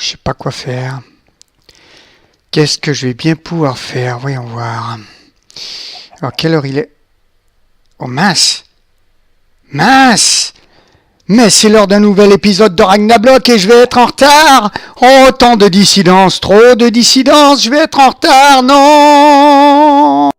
Je sais pas quoi faire. Qu'est-ce que je vais bien pouvoir faire? Voyons voir. Alors, quelle heure il est? Oh mince! Mince! Mais c'est l'heure d'un nouvel épisode de Ragnablock et je vais être en retard! Oh, tant de dissidence, trop de dissidence, je vais être en retard, non!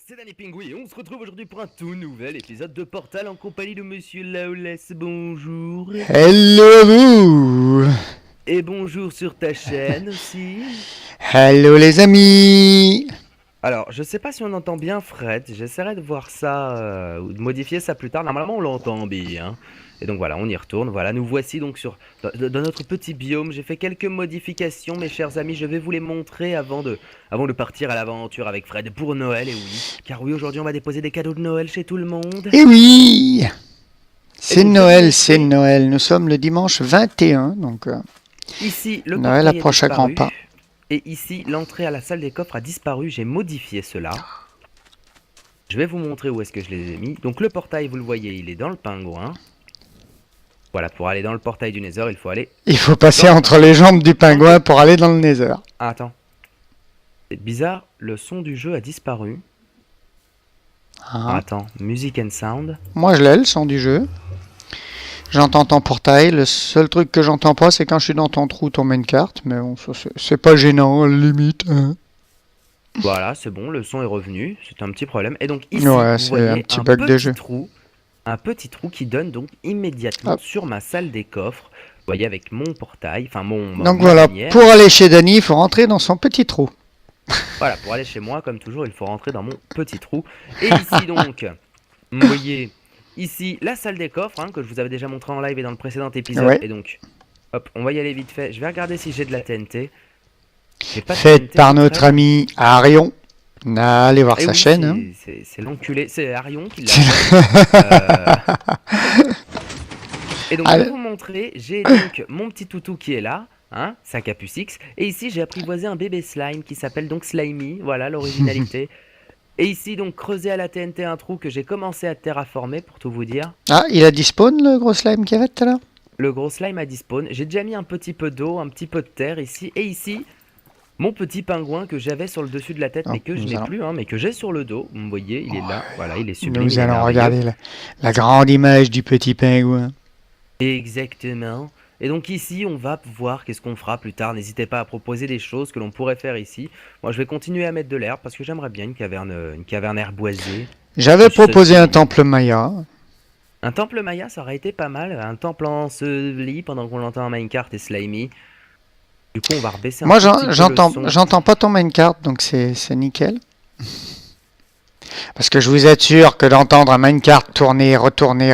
C'est Danny Pingui et on se retrouve aujourd'hui pour un tout nouvel épisode de Portal en compagnie de Monsieur Lawless. Bonjour. Hello vous! Et bonjour sur ta chaîne aussi. Hello les amis! Alors, je sais pas si on entend bien Fred, j'essaierai de voir ça ou de modifier ça plus tard. Normalement, on l'entend bien. Et donc voilà, on y retourne. Voilà, nous voici donc dans notre petit biome. J'ai fait quelques modifications, mes chers amis. Je vais vous les montrer avant de partir à l'aventure avec Fred pour Noël. Et oui, car oui, aujourd'hui, on va déposer des cadeaux de Noël chez tout le monde. Et oui! C'est donc, Noël, c'est Noël. Nous sommes le dimanche 21, donc ici, le Noël portail approche est à grands disparu. pas. Et ici, l'entrée à la salle des coffres a disparu. J'ai modifié cela. Je vais vous montrer où est-ce que je les ai mis. Donc le portail, vous le voyez, il est dans le pingouin. Voilà, pour aller dans le portail du Nether, il faut aller... Il faut passer entre les jambes du pingouin pour aller dans le Nether. Ah, attends. C'est bizarre, le son du jeu a disparu. Ah. Attends, Music and Sound. Moi je l'ai, le son du jeu. J'entends ton portail. Le seul truc que j'entends pas, c'est quand je suis dans ton trou, ton main carte. Mais bon, ça, c'est pas gênant, à la limite. Hein. Voilà, c'est bon, le son est revenu. C'est un petit problème. Et donc ici, Ouais, vous c'est voyez un petit bug de jeu. Un petit trou qui donne donc immédiatement sur ma salle des coffres. Vous voyez, avec mon portail, enfin donc voilà, manière. pour aller chez Danny, il faut rentrer dans son petit trou. Voilà, pour aller chez moi, comme toujours, il faut rentrer dans mon petit trou. Et ici donc, vous voyez, ici, la salle des coffres, hein, que je vous avais déjà montré en live et dans le précédent épisode. Ouais. Et donc, hop, on va y aller vite fait. Je vais regarder si j'ai de la TNT. Pas de Faites TNT, par notre ami Arion. Allez voir et sa oui, chaîne. Hein. C'est l'enculé, c'est Arion qui l'a fait. Et donc, je vais vous montrer, j'ai donc mon petit toutou qui est là. Hein, c'est un Capucix. Et ici, j'ai apprivoisé un bébé slime qui s'appelle donc Slimy. Voilà l'originalité. Et ici, donc, creuser à la TNT un trou que j'ai commencé à terraformer, pour tout vous dire. Ah, il a dit spawn, le gros slime qu'il y avait tout à l'heure? Le gros slime a dit spawn. J'ai déjà mis un petit peu d'eau, un petit peu de terre ici. Et ici, mon petit pingouin que j'avais sur le dessus de la tête, mais que je n'ai plus, hein, mais que j'ai sur le dos. Vous voyez, il est là. Voilà, il est sublime. Nous allons regarder la grande image du petit pingouin. Exactement. Et donc ici, on va voir qu'est-ce qu'on fera plus tard. N'hésitez pas à proposer des choses que l'on pourrait faire ici. Moi, je vais continuer à mettre de l'herbe parce que j'aimerais bien une caverne herboisée. J'avais proposé un temple Maya. Un temple Maya, ça aurait été pas mal. Un temple enseveli pendant qu'on l'entend en Minecart et Slimy. Du coup, on va rebaisser un petit peu le son. J'entends pas ton Minecart, donc c'est nickel. Parce que je vous assure que d'entendre un Minecart tourner, retourner,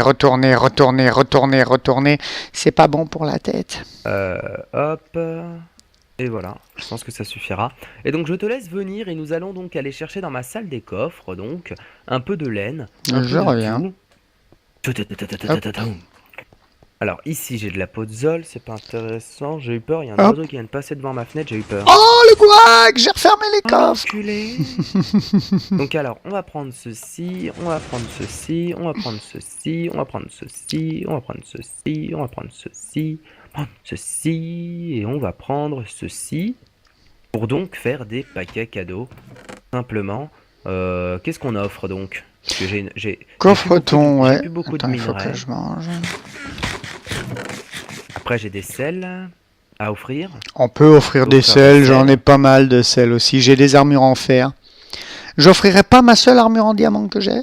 c'est pas bon pour la tête. Hop. Et voilà, je pense que ça suffira. Et donc je te laisse venir et nous allons donc aller chercher dans ma salle des coffres, donc, un peu de laine. Je reviens. Alors ici j'ai de la peau de zol, c'est pas intéressant, j'ai eu peur, il y a un oiseau qui vient de passer devant ma fenêtre, j'ai eu peur. Oh le gouac, j'ai refermé les coffres. Donc alors on va prendre ceci, on va prendre ceci, on va prendre ceci, on va prendre ceci, on va prendre ceci, on va prendre ceci, prendre ceci, et on va prendre ceci, pour donc faire des paquets cadeaux, simplement. Qu'est-ce qu'on offre donc? Coffre-ton, ouais. J'ai plus beaucoup de il faut minerais. que je mange. Après j'ai des sels à offrir. On peut offrir des sels, j'en ai pas mal de sels aussi. J'ai des armures en fer. J'offrirai pas ma seule armure en diamant que j'ai.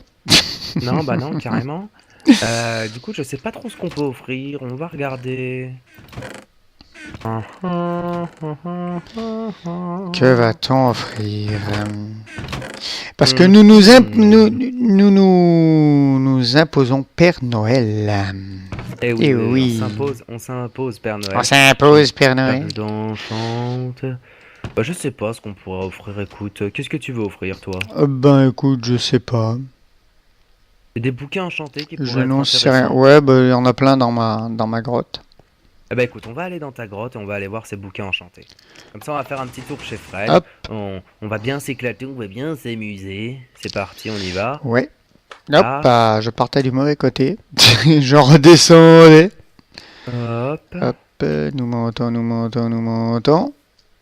Non, bah non, carrément. Du coup, je sais pas trop ce qu'on peut offrir. On va regarder. Que va-t-on offrir? Parce que nous imposons Père Noël. Eh oui, Eh oui. on s'impose, Père Noël. On s'impose Père Noël. Table d'enchante. Bah, je sais pas ce qu'on pourra offrir, écoute. Qu'est-ce que tu veux offrir, toi? Ben écoute, je sais pas. Des bouquins enchantés qui pourraient Je être n'en sais rien. intéressants. Ouais, bah, il y en a plein dans ma grotte. Eh bah écoute, on va aller dans ta grotte et on va aller voir ces bouquins enchantés. Comme ça, on va faire un petit tour chez Fred. Hop. On va bien s'éclater, on va bien s'amuser. C'est parti, on y va. Ouais. Hop, Ah. je partais du mauvais côté. Je redescendais. Hop. Hop, nous montons.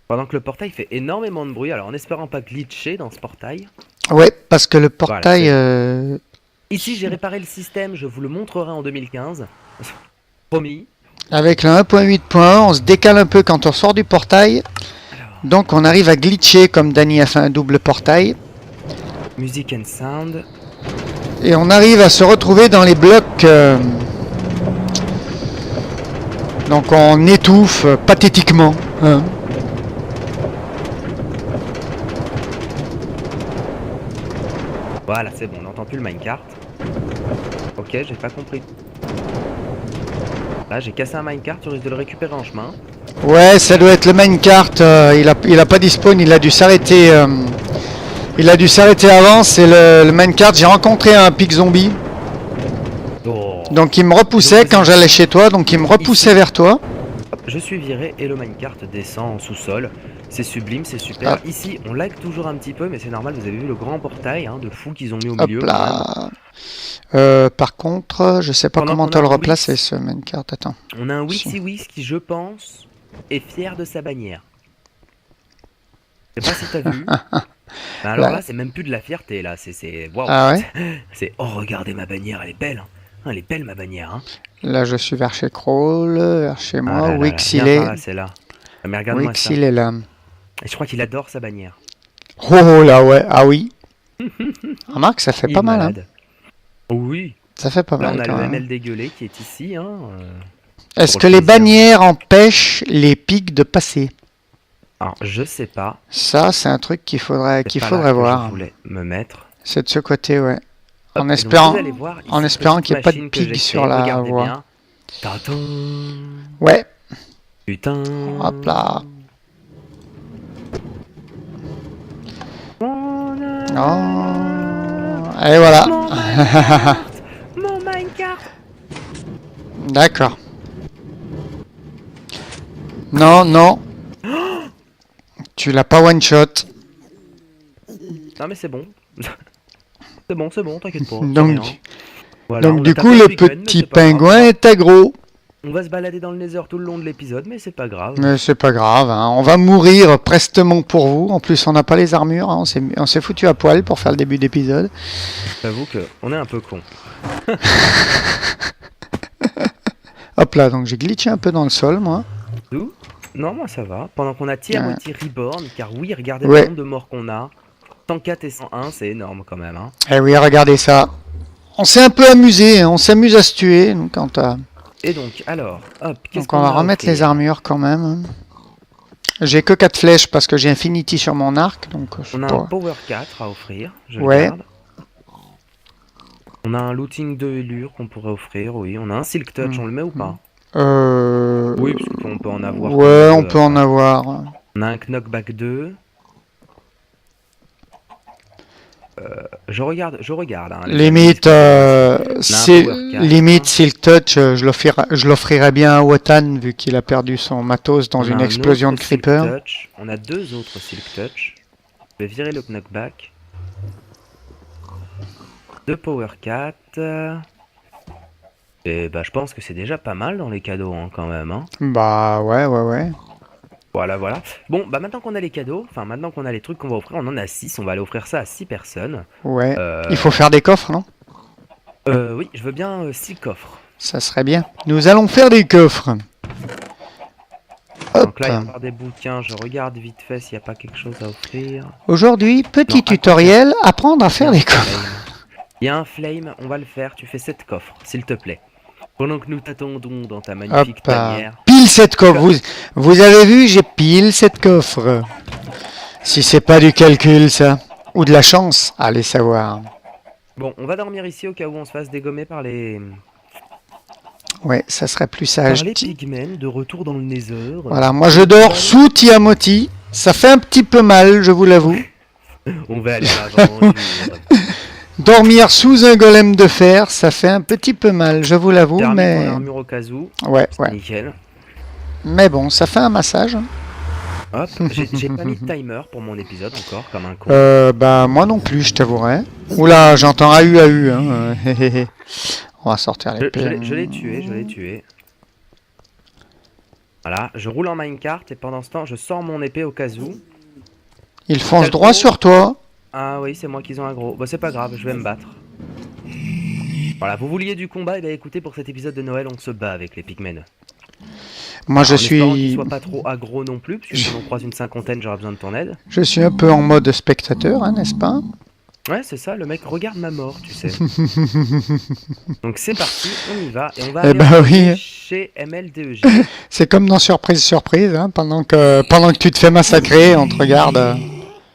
Pendant que le portail fait énormément de bruit, alors en espérant pas glitcher dans ce portail. Ouais, parce que le portail... Voilà, ici, j'ai réparé le système, je vous le montrerai en 2015. Promis. avec le 1.8.1, on se décale un peu quand on sort du portail. Alors, Donc on arrive à glitcher comme Dany a fait un double portail. music and sound. Et on arrive à se retrouver dans les blocs. Donc on étouffe pathétiquement. Hein. Voilà, c'est bon, on n'entend plus le minecart. Ok, j'ai pas compris. Là, j'ai cassé un minecart, tu risques de le récupérer en chemin. Ouais, ça doit être le minecart. Il a pas dispawn, il a dû s'arrêter. Il a dû s'arrêter avant. C'est le minecart. J'ai rencontré un pic zombie. Oh. Donc il me repoussait quand j'allais chez toi. Donc il me repoussait vers toi. Hop, je suis viré et le minecart descend en sous-sol. C'est sublime, c'est super. Ah. Ici, on lag toujours un petit peu, mais c'est normal. Vous avez vu le grand portail de fou qu'ils ont mis au Hop milieu. quand même. là. Par contre, je sais pas Pendant comment qu'on te a le un replacer Wix. ce minecart. Attends. On a un Wixi qui, je pense, est fier de sa bannière. Je sais pas si t'as vu. Mais alors là, c'est même plus de la fierté, là. C'est waouh. Ah ouais. C'est oh, regardez ma bannière, elle est belle. Hein. Elle est belle, ma bannière. Hein. Là, je suis vers chez Crawl, vers chez Ah moi. là là Wix, là, il viens est. par là, c'est là. Ah, mais regarde-moi Wix, ça. il est là. Et je crois qu'il adore sa bannière. Oh là, ouais. Ah oui. Remarque, ça fait Il pas est mal. Hein. malade. Oui. Ça fait pas Là, mal on a quand le même. ML dégueulé qui est ici. Hein. Est-ce pour que le les plaisir. bannières empêchent les pics de passer? Alors, je sais pas. Ça, c'est un truc qu'il faudrait C'est pas là que voir. je voulais me mettre. C'est de ce côté, ouais. Hop, En et donc, espérant, vous allez voir, ici, en espérant petite qu'il n'y ait pas de machine que pic j'ai sur créée. la Regardez voie. bien. Tadam. Ouais, Putain. hop là. Oh. Et voilà. Mon minecart. D'accord. Non, non. Tu l'as pas one shot. Non mais c'est bon. c'est bon, t'inquiète pas. c'est Donc, rien. Voilà, on donc a du tapé coup, un le Pigman, mais petit c'est pas grave. pingouin est aggro. On va se balader dans le Nether tout le long de l'épisode, mais c'est pas grave. Mais c'est pas grave, hein. On va mourir prestement pour vous. En plus, on n'a pas les armures. Hein. On s'est foutu à poil pour faire le début d'épisode. J'avoue que on est un peu con. Hop là, donc j'ai glitché un peu dans le sol, moi. D'où Non, moi ça va. Pendant qu'on a Tiamotti Reborn, car oui, regardez Ouais. le nombre de morts qu'on a. 104 et 101, c'est énorme quand même. Hein. Eh oui, regardez ça. On s'est un peu amusé, hein. On s'amuse à se tuer. Donc, Et donc, alors, hop, qu'est-ce donc on va qu'on a remettre offert les armures quand même. J'ai que 4 flèches parce que j'ai Infinity sur mon arc. Donc, je On a sais un pas. Power 4 à offrir, je Ouais. regarde. On a un Looting de Helure qu'on pourrait offrir, oui. On a un Silk Touch, on le met ou pas Oui, parce qu'on peut en avoir. Ouais, comme on deux, peut en après. avoir. On a un Knockback 2. Je regarde. Hein, les amis, Limite, c'est Power 4. limite Silk Touch, je l'offrirais bien à Wotan vu qu'il a perdu son matos dans On a une un explosion de autre Silk creeper. Touch. On a deux autres Silk Touch. Je vais virer le Knockback. Deux Power 4. Et bah, je pense que c'est déjà pas mal dans les cadeaux hein, quand même. Hein. Bah ouais. Voilà. Bon, bah maintenant qu'on a les cadeaux, enfin maintenant qu'on a les trucs qu'on va offrir, on en a 6, on va aller offrir ça à 6 personnes. Ouais. Euh, Il faut faire des coffres, non? Oui, je veux bien 6 coffres. Ça serait bien. Nous allons faire des coffres. Hop. Donc là, il va y avoir des bouquins, je regarde vite fait s'il n'y a pas quelque chose à offrir. Aujourd'hui, petit Non, tutoriel, apprendre à faire Il y a des un coffres. flame. Il y a un flame, on va le faire, tu fais 7 coffres, s'il te plaît. Pendant que nous t'attendons dans ta Hop. magnifique tanière. Pile 7 coffres. Vous avez vu, j'ai pile 7 coffres. Si c'est pas du calcul, ça. Ou de la chance, allez savoir. Bon, on va dormir ici au cas où on se fasse dégommer par les Ouais, ça serait plus sage. pigmen de retour dans le Nether. Voilà, moi je dors sous Tiamoti. Ça fait un petit peu mal, je vous l'avoue. On va aller à l'aventure. Dormir sous un golem de fer, ça fait un petit peu mal, je vous l'avoue, Termine mais... ton armure au cas où. Ouais, C'est ouais. nickel. Mais bon, ça fait un massage. Hop, j'ai pas mis de timer pour mon épisode encore, comme un con. Bah moi non plus, je t'avouerai. Oula, j'entends AU, hein. On va sortir les Je l'ai tué. Voilà, je roule en minecart et pendant ce temps, je sors mon épée au cas où. Ils foncent droit sur toi. Ah oui, c'est moi qui ont un gros. Bon, c'est pas grave, je vais me battre. Voilà, vous vouliez du combat, et bien écoutez, pour cet épisode de Noël, on se bat avec les pigmen. Moi je En espérant qu'ils suis... soient pas trop aggro non plus, puisque si on en croise une cinquantaine, j'aurai besoin de ton aide. Je suis un peu en mode spectateur, hein, n'est-ce pas? Ouais, c'est ça, le mec regarde ma mort, tu sais. Donc c'est parti, on y va, et on va Eh aller ben oui. chez MLDEG. C'est comme dans Surprise Surprise, hein, pendant que tu te fais massacrer, on te regarde.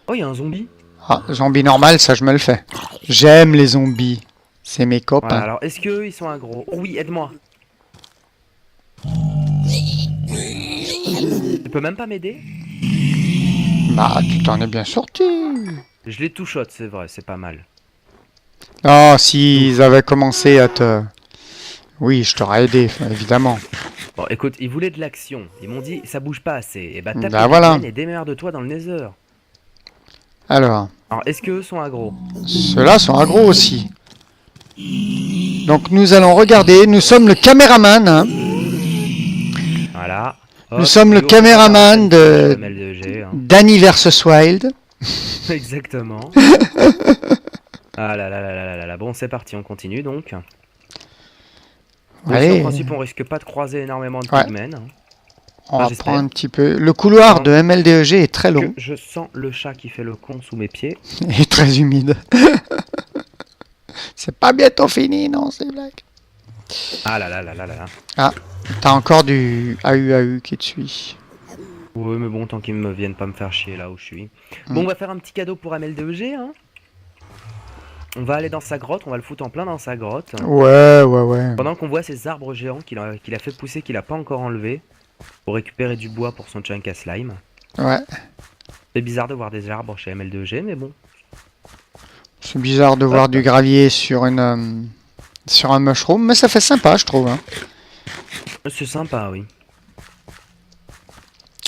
Oh, il y a un zombie. Ah, zombie normal, ça je me le fais. J'aime les zombies. C'est mes copains. Voilà, alors, est-ce qu'eux, ils sont aggro? Oh oui, aide-moi. Tu peux même pas m'aider? Bah, tu t'en es bien sorti. Je les two-shot, c'est vrai, c'est pas mal. Oh, s'ils avaient commencé à te... Oui, je t'aurais aidé, évidemment. Bon, écoute, ils voulaient de l'action. Ils m'ont dit, ça bouge pas assez. Et bah, tape Bah les voilà. pigmen et démerde-toi dans le Nether. Alors, Alors, est-ce qu'eux sont aggro? ceux-là sont aggro aussi. Donc nous allons regarder, nous sommes le caméraman, hein. Voilà. Nous sommes le et on caméraman fait de MLDEG, hein. Danny vs Wild. Exactement. Ah là là là là là là. Bon, c'est parti, on continue donc. Allez. En principe, on risque pas de croiser énormément de Ouais. pigmen. Hein. On va j'espère. prendre un petit peu. Le couloir de MLDEG est très long Je sens le chat qui fait le con sous mes pieds. et très humide. C'est pas bientôt fini, non, c'est blague. Ah là là là là là là. Ah, t'as encore du AU qui te suit. Oui, mais bon, tant qu'ils me viennent pas me faire chier là où je suis. Bon, on va faire un petit cadeau pour MLDEG, hein. On va aller dans sa grotte, on va le foutre en plein dans sa grotte. Ouais. Pendant qu'on voit ces arbres géants qu'il a fait pousser, qu'il a pas encore enlevé. Pour récupérer du bois pour son chunk à slime. Ouais. C'est bizarre de voir des arbres chez ML2G, mais bon. C'est bizarre de voir du gravier sur une sur un mushroom, mais ça fait sympa, je trouve. Hein. C'est sympa, oui.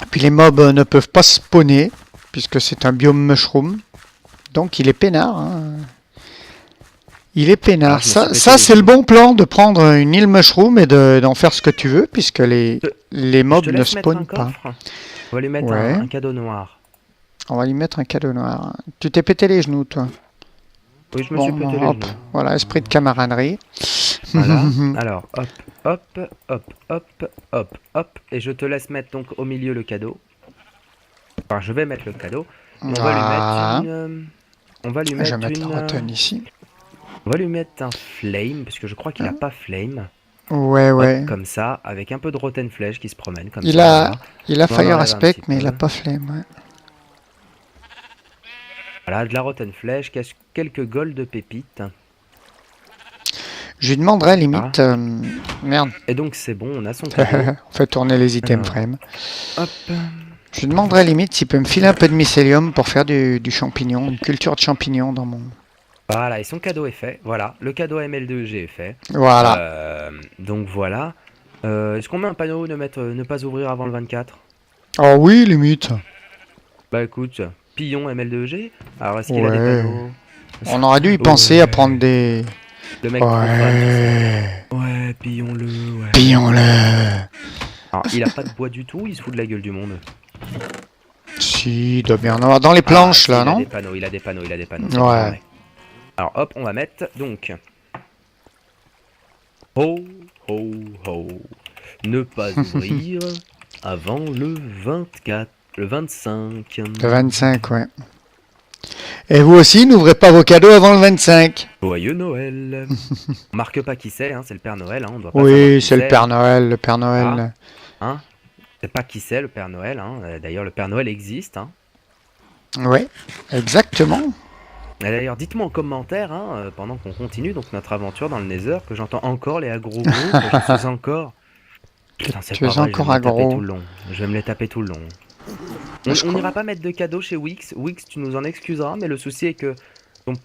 Et puis les mobs ne peuvent pas spawner, puisque c'est un biome mushroom. Donc il est peinard. Hein. Il est peinard. Ah, Ça c'est le bon plan de prendre une île mushroom et d'en faire ce que tu veux, puisque les mobs ne spawnent pas. On va lui mettre un cadeau noir. On va lui mettre un cadeau noir. Tu t'es pété les genoux, toi? Oui, je me suis pété les genoux. Voilà, esprit de camaraderie. Voilà. Alors, hop. Et je te laisse mettre donc au milieu le cadeau. Enfin, je vais mettre le cadeau. On va lui mettre une... On va lui mettre je vais mettre la rotten ici. On va lui mettre un flame, parce que je crois qu'il a pas flame. Ouais. Hop, comme ça, avec un peu de rotten flèche qui se promène comme ça. Il a fire aspect, mais il a pas flame. Ouais. Voilà, de la rotten flèche, quelques gold de pépites. Je lui demanderai limite... merde. Et donc c'est bon, on a son cadeau. On fait tourner les items frame. Hop. Je lui demanderai limite s'il peut me filer un peu de mycélium pour faire du champignon, une culture de champignons dans mon... Voilà, et son cadeau est fait. Voilà, le cadeau ML2G est fait. Voilà. Donc voilà. Est-ce qu'on met un panneau ne pas ouvrir avant le 24? Oh oui, limite. Bah écoute, Pillon ML2G. Alors est-ce qu'il a des panneaux? On aurait dû y penser à prendre des... Le mec ouais, pillons-le. Ouais. Pillons-le. Alors, il a pas de bois du tout, il se fout de la gueule du monde. Si, il doit bien en avoir dans les planches là, non? Il a des panneaux. Ouais. Alors hop, on va mettre donc... Ho, ho, ho. Ne pas ouvrir avant le 24, le 25. Le 25, ouais. Et vous aussi, n'ouvrez pas vos cadeaux avant le 25. Joyeux Noël. On marque pas qui c'est, hein, c'est le Père Noël. Hein, on doit pas oui, c'est le Père Noël, le Père Noël. Ah, hein, c'est pas qui c'est le Père Noël. Hein. D'ailleurs, le Père Noël existe. Hein. Oui, exactement. Et d'ailleurs, dites-moi en commentaire, hein, pendant qu'on continue donc notre aventure dans le Nether, que j'entends encore les agro que je suis encore... Putain, c'est Tu pas es vrai, je vais encore me les taper tout aggro. le long. Je vais me les taper tout le long. Je On crois. n'ira pas mettre de cadeaux chez Wix. Wix, tu nous en excuseras, mais le souci est que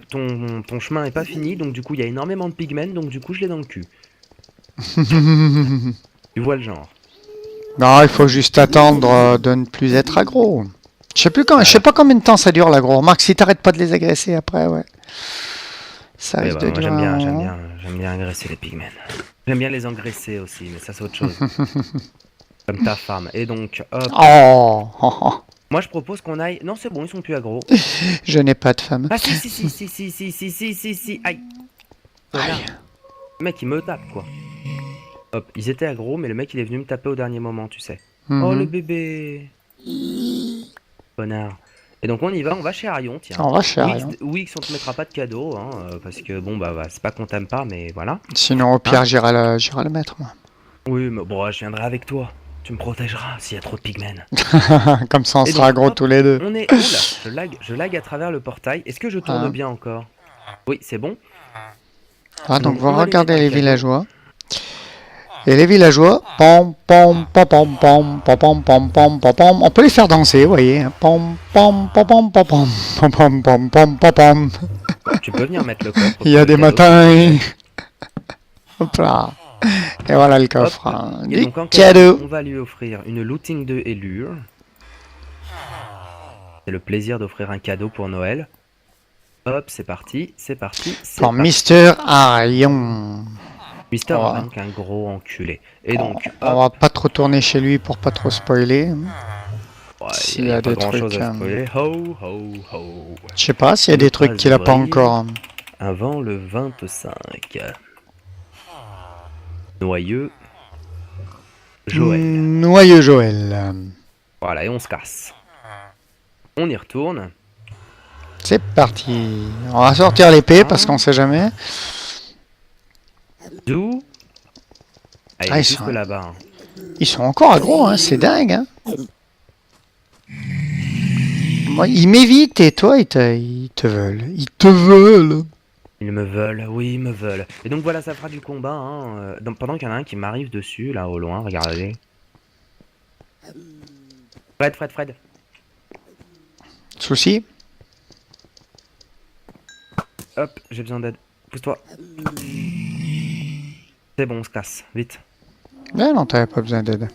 ton chemin est pas fini, donc du coup, il y a énormément de pigmen, donc du coup, je l'ai dans le cul. Tu vois le genre. Non, il faut juste attendre de ne plus être aggro. Je sais plus quand, je sais Voilà. pas combien de temps ça dure l'aggro. Remarque, si t'arrêtes pas de les agresser après, ouais. Ça Ouais, risque bah, de moi, durer un moment. j'aime bien agresser les pigmen. J'aime bien les engraisser aussi, mais ça, c'est autre chose. Comme ta femme. Et donc, hop. Oh, oh, oh. Moi, je propose qu'on aille... Non, c'est bon, ils sont plus aggro. Je n'ai pas de femme. Ah, si. Aïe. Connard. Aïe. Le mec, il me tape, quoi. Hop, ils étaient aggro, mais le mec, il est venu me taper au dernier moment, tu sais. Oh, le Mhm. bébé. Connard. Et donc, on va chez Arion, tiens. On va chez Arion. Wix, on te mettra pas de cadeau, hein, parce que, bon, bah, c'est pas qu'on t'aime pas, mais voilà. Sinon, au pire, Hein? j'irai le mettre, moi. Oui, mais bon, je viendrai avec toi. Tu me protégeras s'il y a trop de pigmen. Comme ça, on Et sera donc, aggro hop, tous les deux. on est... Oula, je lag à travers le portail. Est-ce que je tourne Hein. bien encore? Oui, c'est bon. Ah, donc, On vous va lui mettre regardez un les cadeau. villageois. Et les villageois, pom pom pom pom pom pom pom pom pom pom pom. On peut les faire danser, vous voyez. Hein. Pom pom pom pom pom pom pom pom pom pom pom pom. Tu peux venir mettre le coffre. Il y a pour des le cadeau, matins. Hop là. Et voilà le hop. coffre. Hein. Et Du donc en cadeau. cadeau, on va lui offrir une looting de Élure. C'est le plaisir d'offrir un cadeau pour Noël. Hop, c'est parti, c'est parti, c'est Pour parti. Mister Arion. Mister Oh. Arion, qu'un gros enculé. Et donc, On va hop, pas trop tourner chez lui pour pas trop spoiler. ouais, S'il il y n'y a a pas des grand chose trucs, à spoiler. Ho, ho, ho. Je sais pas s'il y a Ne des trucs pas qu'il a pas ouvrir encore. avant le 25. Noyeux. Joël. Noyeux Joël. Voilà, et on se casse. On y retourne. C'est parti. On va sortir l'épée parce qu'on sait jamais. D'où Ah, il Ah, est ils juste sont- là-bas. Hein. Ils sont encore aggro, hein. C'est dingue. Hein. Moi, ils m'évitent et toi, ils te veulent. Ils te veulent. Ils me veulent, oui, ils me veulent. Et donc voilà, ça fera du combat. Hein. Pendant qu'il y en a un qui m'arrive dessus, là, au loin, regardez. Fred. Souci? Hop, j'ai besoin d'aide. Pousse-toi. C'est bon, on se casse, vite. Mais non, t'avais pas besoin d'aide.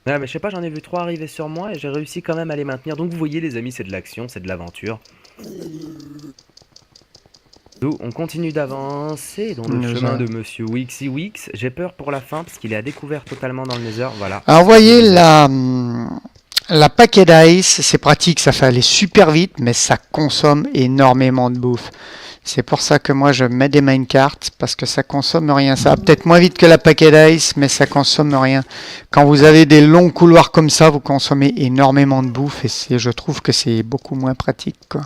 Ah, mais je sais pas, j'en ai vu 3 arriver sur moi et j'ai réussi quand même à les maintenir. Donc vous voyez, les amis, c'est de l'action, c'est de l'aventure. Nous, on continue d'avancer dans le Nous chemin a- de Monsieur Wixy Wix. J'ai peur pour la fin parce qu'il est à découvert totalement dans le Nether. Voilà. Alors, vous voyez, la paquet d'ice, c'est pratique, ça fait aller super vite, mais ça consomme énormément de bouffe. C'est pour ça que moi, je mets des minecarts, parce que ça consomme rien. Ça va peut-être moins vite que la paquet d'ice, mais ça consomme rien. Quand vous avez des longs couloirs comme ça, vous consommez énormément de bouffe, et je trouve que c'est beaucoup moins pratique, quoi.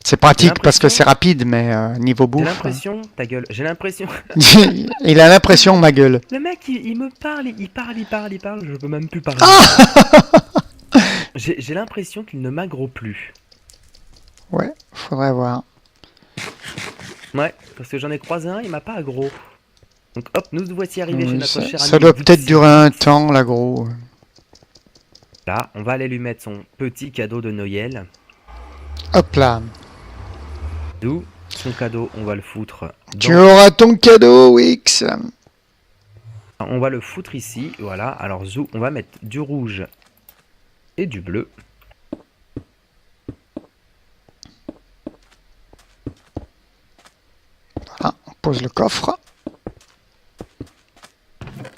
C'est pratique parce que l'impression- c'est rapide, mais niveau J'ai bouffe, l'impression, ta gueule, j'ai l'impression. il a l'impression, ma gueule. Le mec, il me parle, il parle, je peux même plus parler. J'ai l'impression qu'il ne m'aggro plus. Ouais, faudrait voir. Ouais, parce que j'en ai croisé un, il m'a pas aggro. Donc hop, nous voici arrivés chez notre cher ami. Ça doit peut-être Wixy durer un Wix. temps, là, gros. Là, on va aller lui mettre son petit cadeau de Noël. Hop là. D'où son cadeau, on va le foutre. Tu auras ton cadeau, Wix. On va le foutre ici, voilà. Alors Zou, on va mettre du rouge et du bleu. Voilà, on pose le coffre.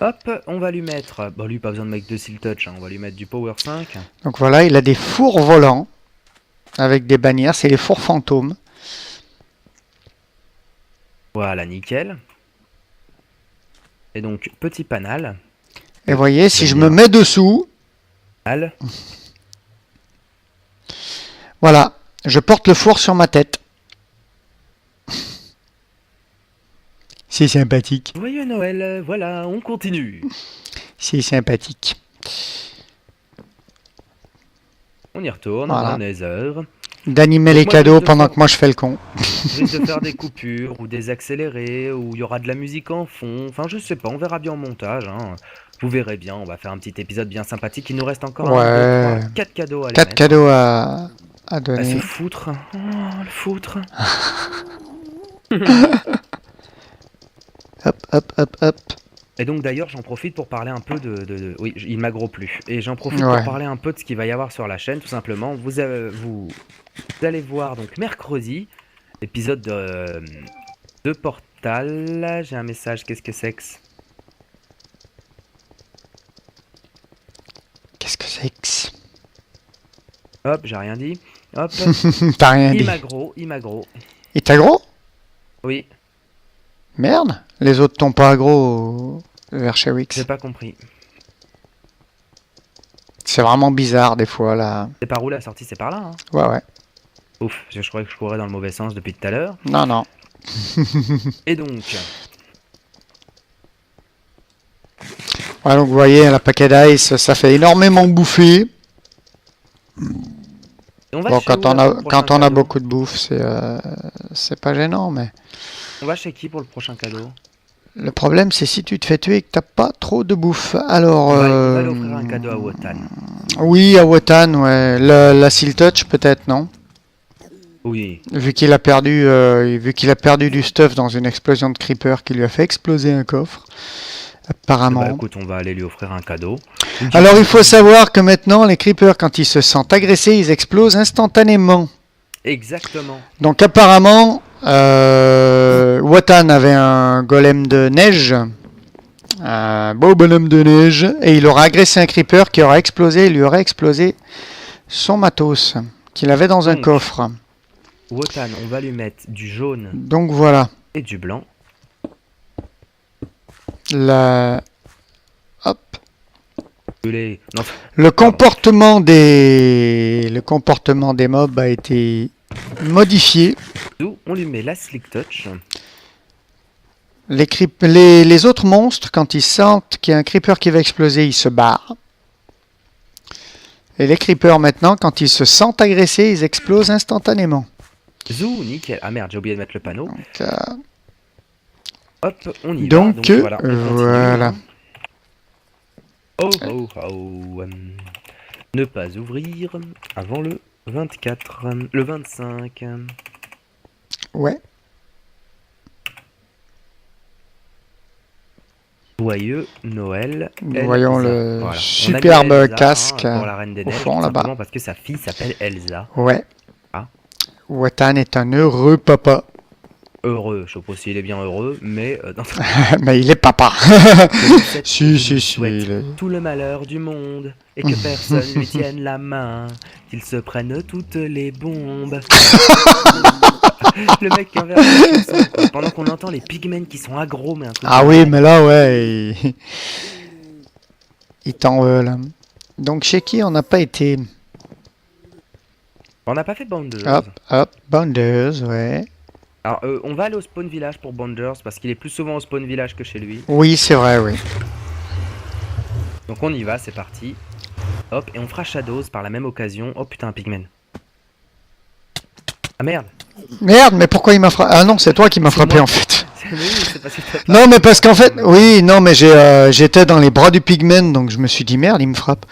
Hop, on va lui mettre... Bon, lui, pas besoin de mettre de Seal Touch, hein. On va lui mettre du Power 5. Donc voilà, il a des fours volants avec des bannières. C'est les fours fantômes. Voilà, nickel. Et donc, petit panal. Et vous voyez, si je bien. me mets dessous, Panal. voilà, je porte le four sur ma tête. C'est sympathique. Joyeux Noël, voilà, on continue. C'est sympathique. On y retourne, Voilà. dans Nether. D'animer Donc les moi, je cadeaux risque de pendant faire, que moi je fais le con. je risque de faire des coupures ou des accélérés où il y aura de la musique en fond. Enfin, je sais pas, on verra bien en montage, hein. Vous verrez bien, on va faire un petit épisode bien sympathique. Il nous reste encore un, 2, 3, Ouais. 4 cadeaux à les 4 mettre. cadeaux à À se donner. foutre. Oh, le foutre. Hop, hop, hop, hop. Et donc d'ailleurs, j'en profite pour parler un peu Oui, il m'aggro plus. Et j'en profite pour Ouais. parler un peu de ce qu'il va y avoir sur la chaîne, tout simplement. Vous allez voir donc mercredi, épisode de Portal. J'ai un message, qu'est-ce que c'est que... Qu'est-ce que c'est que... Hop, j'ai rien dit. Hop, T'as rien dit. il m'aggro. Il t'aggro? Oui, Merde. Les autres t'ont pas aggro vers chez j'ai Wix. pas compris. C'est vraiment bizarre des fois là. C'est par où la sortie? C'est par là, hein. Ouais, ouais. Ouf, je croyais que je courais dans le mauvais sens depuis tout à l'heure. Non, non. Et donc, Ouais, donc vous voyez, la paquet d'ice, ça fait énormément bouffer. on va Bon, chez où, là, pour le prochain quand on a cadeau? beaucoup de bouffe, c'est pas gênant, mais On va chez qui pour le prochain cadeau? le problème, c'est si tu te fais tuer et que t'as pas trop de bouffe. Alors, On va lui offrir un cadeau à Wotan. oui, à Wotan, ouais. La Seal Touch, peut-être, non? Oui. Vu qu'il a perdu du stuff dans une explosion de creeper qui lui a fait exploser un coffre, Bah apparemment. écoute, on va aller lui offrir un cadeau. Alors, il faut savoir que maintenant, les creepers, quand ils se sentent agressés, ils explosent instantanément. Exactement. Donc, apparemment, Wotan avait un golem de neige, un beau bonhomme de neige, et il aura agressé un creeper qui aura explosé, il lui aurait explosé son matos qu'il avait dans un Donc, coffre. Wotan, on va lui mettre du jaune Donc voilà, et du blanc. la... Hop. Non, Le pardon. comportement des mobs a été modifié. Nous, on lui met la Slick Touch. Les autres monstres, quand ils sentent qu'il y a un creeper qui va exploser, ils se barrent. Et les creepers, maintenant, quand ils se sentent agressés, ils explosent instantanément. Zou, nickel. Ah merde, j'ai oublié de mettre le panneau. Donc, Hop, on y va. donc, Donc voilà, on continue. voilà. Oh, oh, oh. Ne pas ouvrir avant le 24, le 25. Ouais. Joyeux Noël. Nous voyons Elsa. le Voilà. On a mis superbe Elsa, casque pour la Reine des au Neiges, fond tout là-bas. simplement parce que sa fille s'appelle Elsa. Ouais. Ah. Wotan est un heureux papa. Heureux, je sais pas s'il est bien heureux, mais dans Mais il est papa. cette Si, je lui si, si. souhaite il est- tout le malheur du monde et que personne lui tienne la main, qu'il se prenne toutes les bombes. Le mec qui envers la chanson, quoi. Pendant qu'on entend les pigmen qui sont aggro, mais un truc Ah de oui, malade. mais là, ouais. Il t'en veut, là. Donc, chez qui on n'a pas été? On n'a pas fait Bounders. Hop, hop. Bounders, ouais. Alors, on va aller au spawn village pour Bounders parce qu'il est plus souvent au spawn village que chez lui. Oui, c'est vrai, oui. Donc on y va, c'est parti. Hop, et on fera Shadows par la même occasion. Oh putain, un pigmen. Ah merde. Merde, mais pourquoi il m'a frappé? Ah non, c'est toi qui m'as C'est frappé, moi. en fait. Oui, c'est parce que t'as pas- Non, mais parce qu'en fait, oui, non, mais j'étais dans les bras du pigman, donc je me suis dit, merde, il me frappe.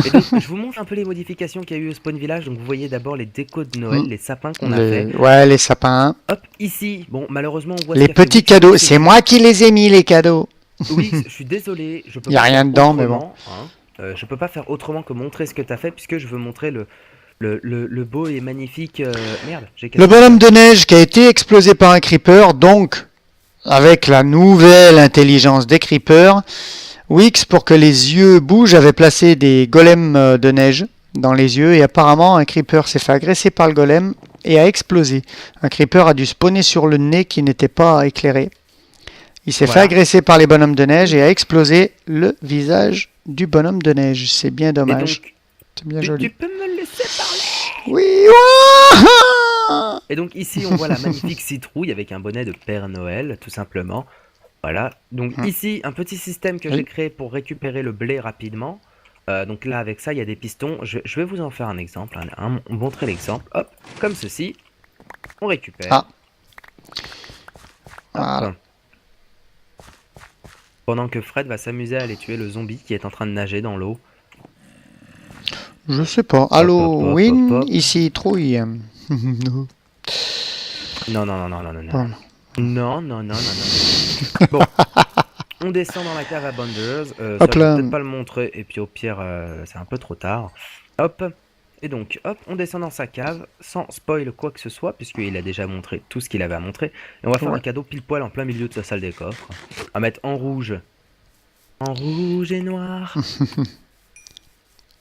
Et donc, je vous montre un peu les modifications qu'il y a eu au spawn village. Donc vous voyez d'abord les décos de Noël, les sapins qu'on a fait. Ouais, les sapins. Hop, ici, bon, malheureusement, on voit Les ce qu'a fait petits Wix. cadeaux. C'est moi qui les ai mis, les cadeaux. Oui, je suis désolé, je peux Y a pas rien faire dedans, mais autrement, hein. Je peux pas faire autrement que montrer ce que t'as fait puisque je veux montrer le beau et magnifique. Merde, j'ai Le cassé. bonhomme de neige qui a été explosé par un creeper, donc, avec la nouvelle intelligence des creepers, Wix, pour que les yeux bougent, avait placé des golems de neige dans les yeux, et apparemment, un creeper s'est fait agresser par le golem et a explosé. Un creeper a dû spawner sur le nez qui n'était pas éclairé. Il s'est fait Voilà. agresser par les bonhommes de neige et a explosé le visage du bonhomme de neige. C'est bien Et dommage. donc, C'est bien tu joli. peux me laisser parler? Oui, ouah. Et donc ici on voit la magnifique citrouille avec un bonnet de Père Noël, tout simplement. Voilà. Donc ici un petit système que j'ai créé pour récupérer le blé rapidement. Donc là, avec ça, il y a des pistons. Je vais vous en faire un exemple, montrer l'exemple. Hop, comme ceci. On récupère. Ah. Hop. Voilà. Pendant que Fred va s'amuser à aller tuer le zombie qui est en train de nager dans l'eau. Je sais pas. hop, Halloween, hop. ici, trouille. Non, non, non, non, non, non, non. Bon. Non, non, non, non, non. Bon. On descend dans la cave à Bonders. Ça, je Hop vais là. peut-être pas le montrer. Et puis au pire, c'est un peu trop tard. Hop. Et donc, hop, on descend dans sa cave sans spoil quoi que ce soit, puisqu'il a déjà montré tout ce qu'il avait à montrer. Et on va faire Ouais. un cadeau pile poil en plein milieu de sa salle des coffres. À mettre en rouge. En rouge et noir.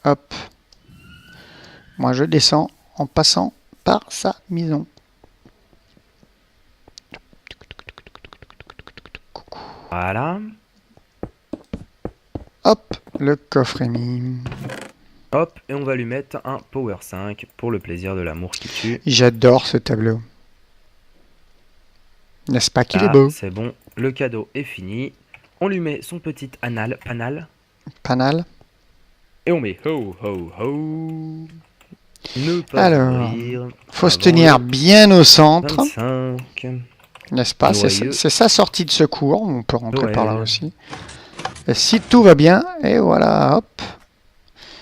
Hop. Moi, je descends en passant par sa maison. Voilà. Hop, le coffre est mis. Hop, et on va lui mettre un Power 5 pour le plaisir de l'amour qui tue. J'adore ce tableau. N'est-ce pas qu'il est Là, beau? c'est bon, le cadeau est fini. On lui met son petit panal. Panal. Et on met ho ho ho. Ne pas Alors, ouvrir. faut se avant tenir le bien au centre, 25. n'est-ce pas? Joyeux. C'est sa sortie de secours. On peut rentrer par là Noël. aussi. Et si tout va bien, et voilà, hop.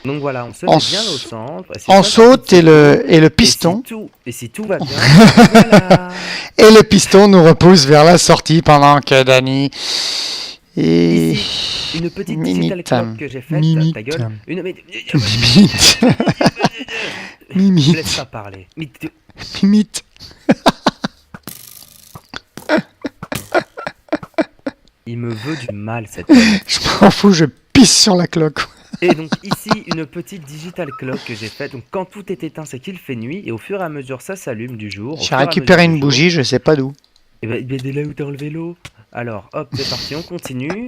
Donc voilà, on se On met bien au centre. Et c'est On ça, saute sortie de secours. et le piston. Et si tout va bien, voilà. Et le piston nous repousse vers la sortie pendant que Danny et Ici, une petite Mimite. digital clock que j'ai faite. Mimite. Ta gueule. Mimite. Je laisse Mimite. pas parler. Mimite. Il me veut du mal, cette Je m'en fous, je pisse sur la cloque. Et donc ici, une petite digital clock que j'ai faite. Donc quand tout est éteint, c'est qu'il fait nuit. Et au fur et à mesure, ça s'allume du jour. J'ai récupéré une bougie, je sais pas d'où. Et ben, dès là où t'as enlevé l'eau. Alors, hop, c'est parti, on continue.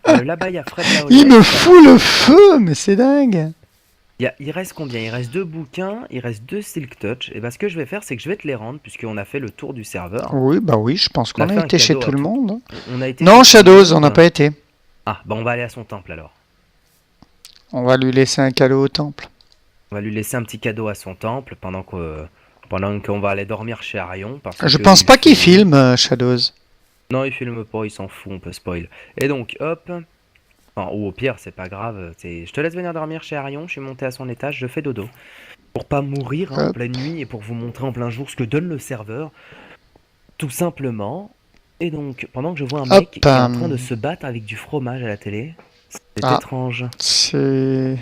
Là-bas, il y a Fred Laolette. Il me fout le feu, mais c'est dingue. Il reste combien? Il reste 2 bouquins, il reste 2 Silk Touch. Et ben ce que je vais faire, c'est que je vais te les rendre, puisqu'on a fait le tour du serveur. Oui, bah oui, je pense On a qu'on fait a un été chez cadeau tout à le tout- monde. On a été Non, chez tout le Shadows, on monde. n'a pas été. Ah, bah on va aller à son temple alors. On va lui laisser un cadeau au temple. On va lui laisser un petit cadeau à son temple pendant qu'on va aller dormir chez Arion. Parce Je que pense il pas qu'il fait- filme, Shadows. Non, il filme pas, il s'en fout, on peut spoil. Et donc, hop. Enfin, ou au pire, c'est pas grave. Je te laisse venir dormir chez Arion, je suis monté à son étage, je fais dodo. Pour pas mourir en Hop. pleine nuit et pour vous montrer en plein jour ce que donne le serveur. Tout simplement. Et donc, pendant que je vois un mec qui est en train de se battre avec du fromage à la télé, c'est Ah. étrange. C'est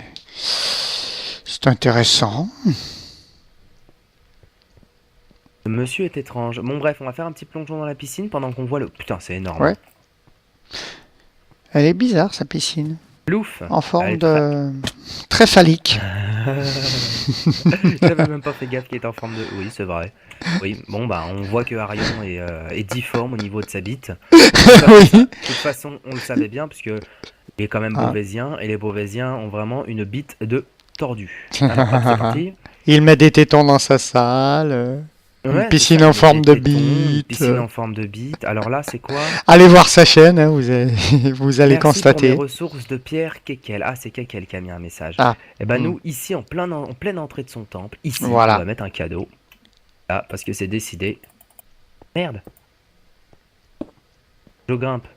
intéressant. Ce monsieur est étrange. Bon bref, on va faire un petit plongeon dans la piscine pendant qu'on voit le... Putain, c'est énorme. Ouais. Elle est bizarre, sa piscine. Louf. En forme Elle est de... Très phallique. J'avais même pas fait gaffe qu'il était en forme de... Oui, c'est vrai. Oui, bon bah on voit que Arion est difforme au niveau de sa bite. Oui. De toute façon, on le savait bien puisque il est quand même Ah. beauvaisien et les beauvaisiens ont vraiment une bite de tordu. Alors, hop, c'est parti. Il met des tétons dans sa salle. Ouais, piscine c'est ça, en forme des de tétons, une bite. piscine en forme de bite. Alors là, c'est quoi? Allez voir sa chaîne, hein, vous allez Merci constater. pour mes ressources de Pierre Kekel. Ah, c'est Kekel qui a mis un message. Ah. Et ben Hmm. nous, ici, en pleine entrée de son temple, ici, Voilà. on va mettre un cadeau. Là, parce que c'est décidé. Merde. Je grimpe.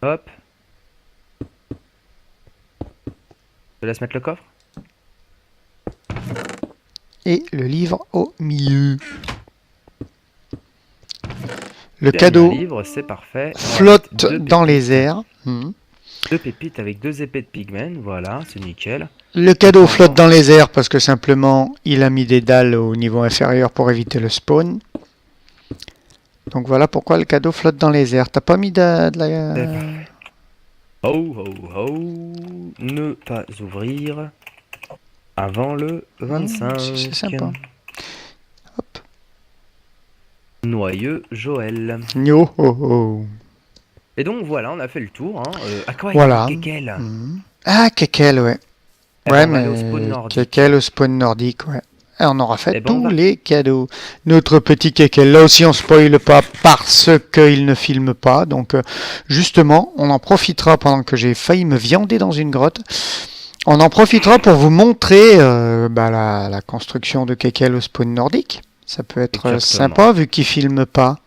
Hop. Je te laisse mettre le coffre. Et le livre au milieu. Le Bien, cadeau un livre, c'est parfait. On va flotte mettre deux dans pépites. les airs. Hmm. 2 pépites avec 2 épées de pigmen. Voilà, c'est nickel. Le cadeau flotte dans les airs parce que simplement il a mis des dalles au niveau inférieur pour éviter le spawn. Donc voilà pourquoi le cadeau flotte dans les airs. T'as pas mis de la... C'est parfait. Ho ho ho. Ne pas ouvrir avant le 25. c'est sympa. Hop. Noyeux Joël. Yo ho ho. Et donc voilà, on a fait le tour. Hein. À quoi Voilà. il y a Kekel Ah, Kekel, ouais. Eh ben, Ouais, on va aller au spawn mais nordique. Kekel au spawn nordique, ouais. Et on aura fait Eh ben, on tous va- les cadeaux. Notre petit Kekel, là aussi on spoile pas parce qu'il ne filme pas. Donc justement, on en profitera pendant que j'ai failli me viander dans une grotte. On en profitera pour vous montrer la construction de Kekel au spawn nordique. Ça peut être Exactement. sympa vu qu'il filme pas.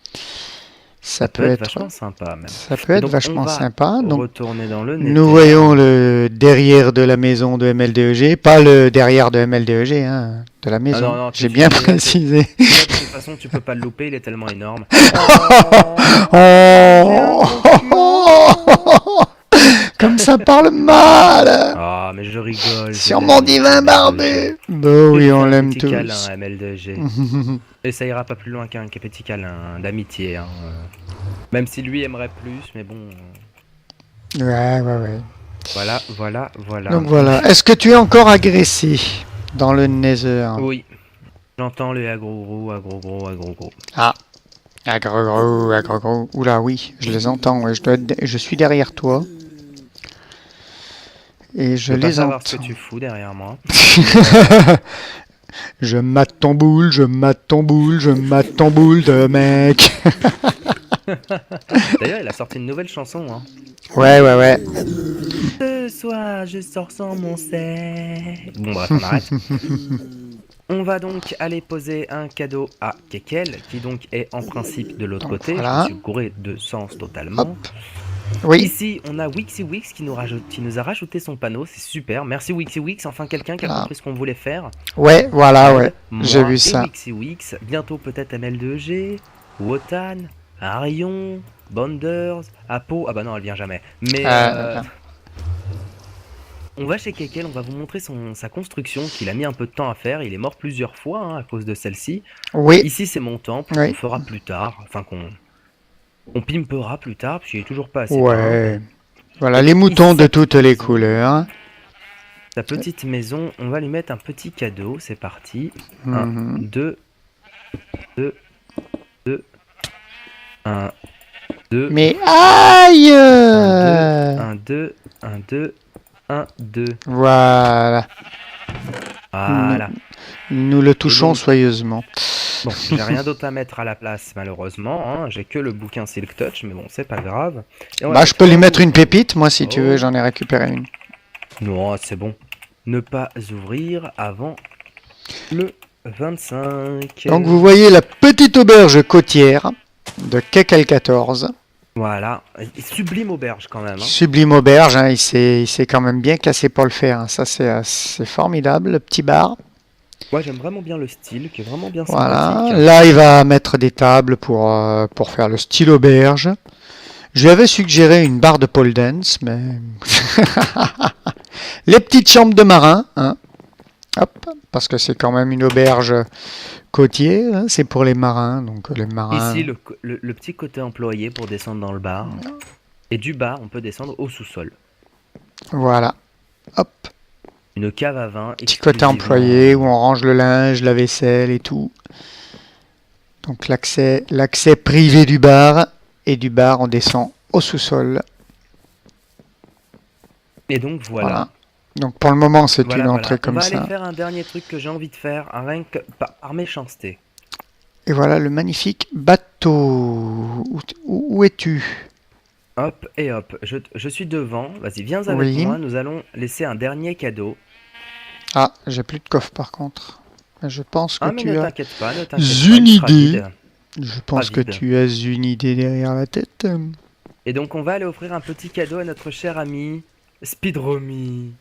Ça peut être vachement sympa même. Ça peut Et être donc, vachement on va sympa. Donc retourner dans le nous Nether. voyons le derrière de la maison de MLDEG, pas le derrière de MLDEG, hein, de la maison. non, J'ai bien précisé. Là, de toute façon, tu peux pas le louper, il est tellement énorme. Oh comme ça parle mal Ah, mais je rigole. sur mon divin barbu. Bah oui, on l'aime tous. Câlin, ML2G. Et ça ira pas plus loin qu'un petit câlin d'amitié. Hein. Même si lui aimerait plus, mais bon. Ouais. Voilà. Donc voilà. Est-ce que tu es encore agressé dans le Nether? Oui. J'entends le agro-gros. Ah. Agro. Oula, oui, je les entends. Ouais. Je suis derrière toi. Et je veux pas les savoir entends. ce que tu fous derrière moi. Je mate ton boule de mec. D'ailleurs, il a sorti une nouvelle chanson. Hein. Ouais. Ce soir, je sors sans mon set. Bon, bref, on arrête. On va donc aller poser un cadeau à Kekel, qui donc est en principe de l'autre côté. Voilà. Je me suis gouré de sens totalement. Hop. Oui. Ici, on a WixiWix qui nous a rajouté son panneau, c'est super. Merci WixiWix, enfin quelqu'un qui a compris ce qu'on voulait faire. Ouais, voilà, ouais. Moi J'ai vu et ça. WixiWix, bientôt peut-être ML2G, Wotan, Arion, Bonders, Apo. Ah bah non, elle vient jamais. Mais on va chez Kekel, on va vous montrer sa construction qu'il a mis un peu de temps à faire. Il est mort plusieurs fois hein, à cause de celle-ci. Oui. Ici, c'est mon temple, Oui. on fera plus tard, enfin on pimpera plus tard, parce qu'il est toujours pas assez Ouais. peint. Voilà, Et les donc, moutons ici, de sa toutes petite les maison. couleurs. Sa petite maison, on va lui mettre un petit cadeau, c'est parti. 1, Mhm. 2, 2, 2, 1, 2, Mais aïe 1, 2, 1, 2, 1, 2. Voilà. Voilà. Nous le touchons donc- soyeusement. Bon, j'ai rien d'autre à mettre à la place, malheureusement. Hein. J'ai que le bouquin Silk Touch, mais bon, c'est pas grave. Et on va Bah, je peux lui faire mettre un une pépite, moi, si tu Oh. veux, j'en ai récupéré une. Non, c'est bon. Ne pas ouvrir avant le 25. Donc, vous voyez la petite auberge côtière de Kekel 14. Voilà. Sublime auberge quand même. Hein. Sublime auberge, hein, il s'est quand même bien cassé pour le faire. Hein. Ça, c'est formidable, le petit bar. Moi, j'aime vraiment bien le style, qui est vraiment bien Voilà. sympathique. Là, il va mettre des tables pour faire le style auberge. Je lui avais suggéré une barre de pole dance, mais... Les petites chambres de marin, hein. Hop, parce que c'est quand même une auberge côtière, hein, c'est pour les marins, donc les marins... Ici, le petit côté employé pour descendre dans le bar. Et du bar, on peut descendre au sous-sol. Voilà. Hop, Une cave à vin. petit côté employé où on range le linge, la vaisselle et tout. Donc l'accès privé du bar, et du bar on descend au sous-sol. Et donc voilà. Donc pour le moment c'est Voilà, une entrée voilà. comme On va ça. aller faire un dernier truc que j'ai envie de faire, rien que par méchanceté. Et voilà le magnifique bateau. Où es-tu? Hop et hop, je suis devant. Vas-y, viens avec Oui. moi. Nous allons laisser un dernier cadeau. Ah, j'ai plus de coffre par contre. Je pense que Ah, mais tu ne as t'inquiète pas, une il sera idée. vide. Je pense que vide. tu as une idée derrière la tête. Et donc, on va aller offrir un petit cadeau à notre cher ami Speedromy.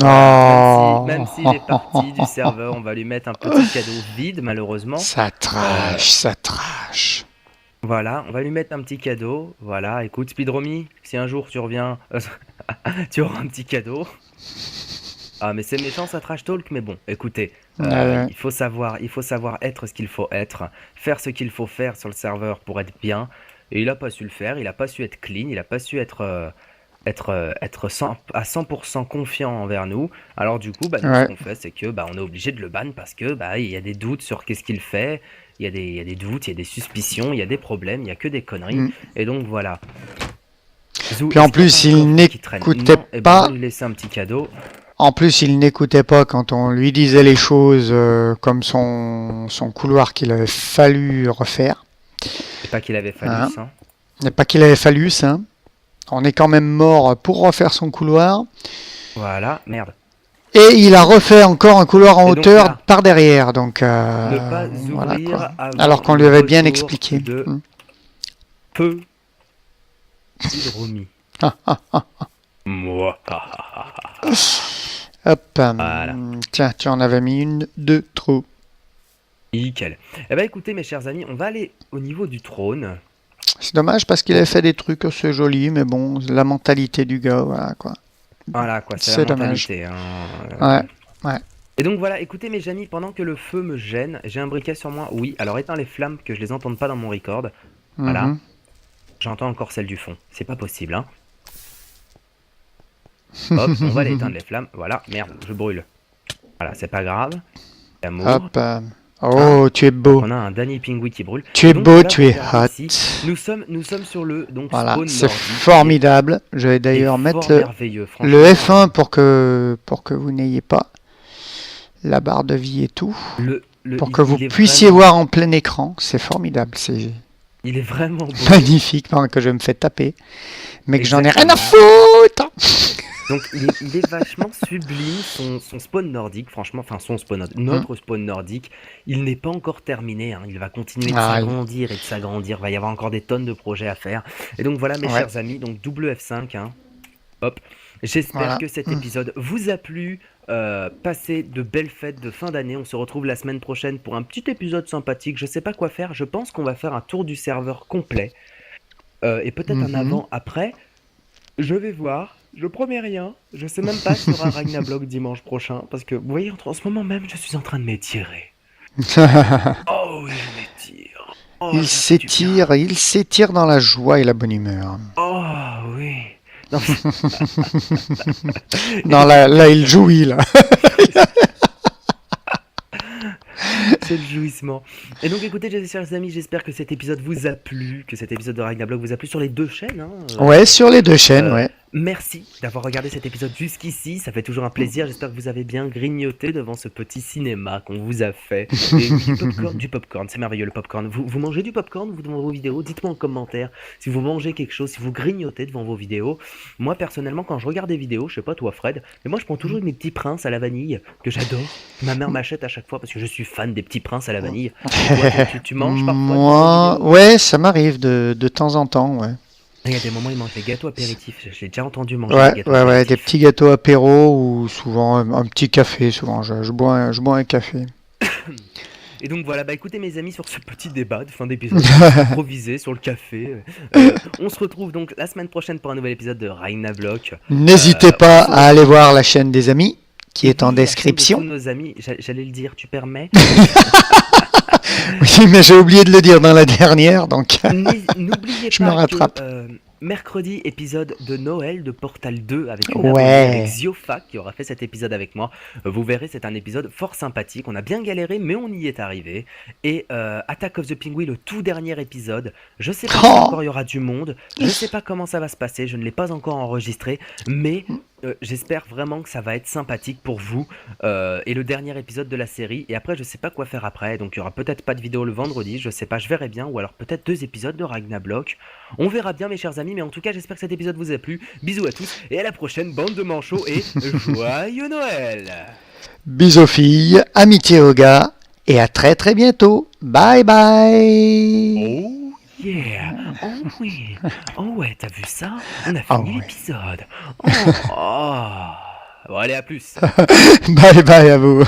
Oh. Même s'il est parti du serveur, on va lui mettre un petit cadeau vide, malheureusement. Ça trash. Voilà, on va lui mettre un petit cadeau. Voilà, écoute, Speedromy, si un jour tu reviens, tu auras un petit cadeau. Ah, mais c'est méchant, ça trash talk, mais bon, écoutez, Ouais. il faut savoir être ce qu'il faut être, faire ce qu'il faut faire sur le serveur pour être bien. Et il a pas su le faire, il a pas su être clean, il a pas su être à 100% confiant envers nous. Alors du coup, nous, Ouais. ce qu'on fait, c'est que on est obligé de le ban parce que il y a des doutes sur qu'est-ce qu'il fait, il y a des doutes, il y a des suspicions, il y a des problèmes, il y a que des conneries. Mm. Et donc voilà. Puis en plus, il n'écoutait on pas. va lui laisser un petit cadeau. En plus, il n'écoutait pas quand on lui disait les choses comme son couloir qu'il avait fallu refaire. C'est pas qu'il avait fallu Hein. ça. Il n'est pas qu'il avait fallu ça. On est quand même mort pour refaire son couloir. Voilà, merde. Et il a refait encore un couloir en Et donc hauteur là, par derrière. Donc, ne pas voilà ouvrir quoi. avant Alors qu'on le lui avait bien retour expliqué. de Hmm. Feu Hydromi. Moi. Hop. Voilà. Tiens, tu en avais mis une de trop. Nickel. Eh ben écoutez mes chers amis, on va aller au niveau du trône. C'est dommage parce qu'il avait fait des trucs assez jolis, mais bon, la mentalité du gars, voilà quoi. Voilà quoi, c'est C'est la dommage. mentalité. Ouais. Et donc voilà, écoutez mes amis, pendant que le feu me gêne, j'ai un briquet sur moi. Oui, alors éteins les flammes que je les entende pas dans mon record. Voilà. Mhm. J'entends encore celle du fond. C'est pas possible, hein. Hop, on va aller éteindre les flammes. Voilà, merde, je brûle. Voilà, c'est pas grave. Amour. Hop. Oh, tu es beau. On a un Danny Pingui qui brûle. Tu es Donc, beau, voilà, tu es regardez hot. ici. Nous sommes sur le donc Voilà, spawn c'est nordique, formidable. Je vais qui est d'ailleurs mettre fort merveilleux, franchement. le F1 pour que vous n'ayez pas la barre de vie et tout. Pour que vous il est puissiez vraiment- voir en plein écran. C'est formidable. C'est Il est vraiment beau. magnifique pendant que je me fais taper. Mais que j'en ai rien à Exactement. foutre. Donc il est vachement sublime son spawn nordique, franchement, enfin son spawn nordique, notre spawn nordique, il n'est pas encore terminé, hein, il va continuer de Ah, s'agrandir et de s'agrandir, il va y avoir encore des tonnes de projets à faire. Et donc voilà mes Ouais. chers amis, donc double F5, hein. Hop, j'espère Voilà. que cet épisode vous a plu, passez de belles fêtes de fin d'année, on se retrouve la semaine prochaine pour un petit épisode sympathique, je sais pas quoi faire, je pense qu'on va faire un tour du serveur complet, et peut-être un avant-après. Je vais voir, je promets rien, je sais même pas s'il y aura un Ragnarok dimanche prochain, parce que vous voyez, en ce moment même, je suis en train de m'étirer. Oh oui, je m'étire. Oh, Il ça fait du bien. il s'étire dans la joie et la bonne humeur. Oh oui. Non, Non, là, il jouit, là. c'est le jouissement. Et donc écoutez, chers amis, j'espère que cet épisode vous a plu, que cet épisode de Ragnarok vous a plu sur les deux chaînes. Hein, Ouais, sur les deux chaînes, ouais. Merci d'avoir regardé cet épisode jusqu'ici, ça fait toujours un plaisir, j'espère que vous avez bien grignoté devant ce petit cinéma qu'on vous a fait. Et du popcorn, c'est merveilleux le popcorn. Vous mangez du popcorn devant vos vidéos? Dites-moi en commentaire si vous mangez quelque chose, si vous grignotez devant vos vidéos. Moi personnellement, quand je regarde des vidéos, je sais pas toi Fred, mais moi je prends toujours mes petits princes à la vanille, que j'adore, que ma mère m'achète à chaque fois parce que je suis fan des petits princes à la vanille. Et toi, tu manges parfois devant Moi, vos vidéos? ouais, ça m'arrive de temps en temps, ouais. Il y a des moments, ils mangent des gâteaux apéritifs, j'ai déjà entendu manger Ouais, des gâteaux ouais, des apéritifs. petits gâteaux apéro ou souvent un petit café, souvent. Je bois un café. Et donc voilà, bah écoutez mes amis sur ce petit débat de fin d'épisode improvisé sur le café. On se retrouve donc la semaine prochaine pour un nouvel épisode de Ragnarok. N'hésitez pas à aller voir la chaîne des amis qui est en Oui, la chaîne de description. tous nos amis, j'allais le dire, tu permets? Oui, mais j'ai oublié de le dire dans la dernière, donc N'oubliez je me pas rattrape. que mercredi, épisode de Noël de Portal 2 avec une Ouais. après-midi avec Ziofa qui aura fait cet épisode avec moi. Vous verrez, c'est un épisode fort sympathique. On a bien galéré, mais on y est arrivé. Et Attack of the Penguin, le tout dernier épisode. Je sais pas si encore il y aura du monde. Je sais pas comment ça va se passer. Je ne l'ai pas encore enregistré, mais j'espère vraiment que ça va être sympathique pour vous. Et le dernier épisode de la série. Et après, je sais pas quoi faire après. Donc, il y aura peut-être pas de vidéo le vendredi. Je sais pas, je verrai bien. Ou alors peut-être 2 épisodes de Ragnarok. On verra bien, mes chers amis. Mais en tout cas, j'espère que cet épisode vous a plu. Bisous à tous. Et à la prochaine, bande de manchots. Et joyeux Noël! Bisous filles, amitié aux gars, et à très très bientôt. Bye bye. Oh yeah! Oh oui! Oh ouais, t'as vu ça? On a Oh fini ouais. l'épisode. Oh! Bon, allez, à plus! Bye bye à vous.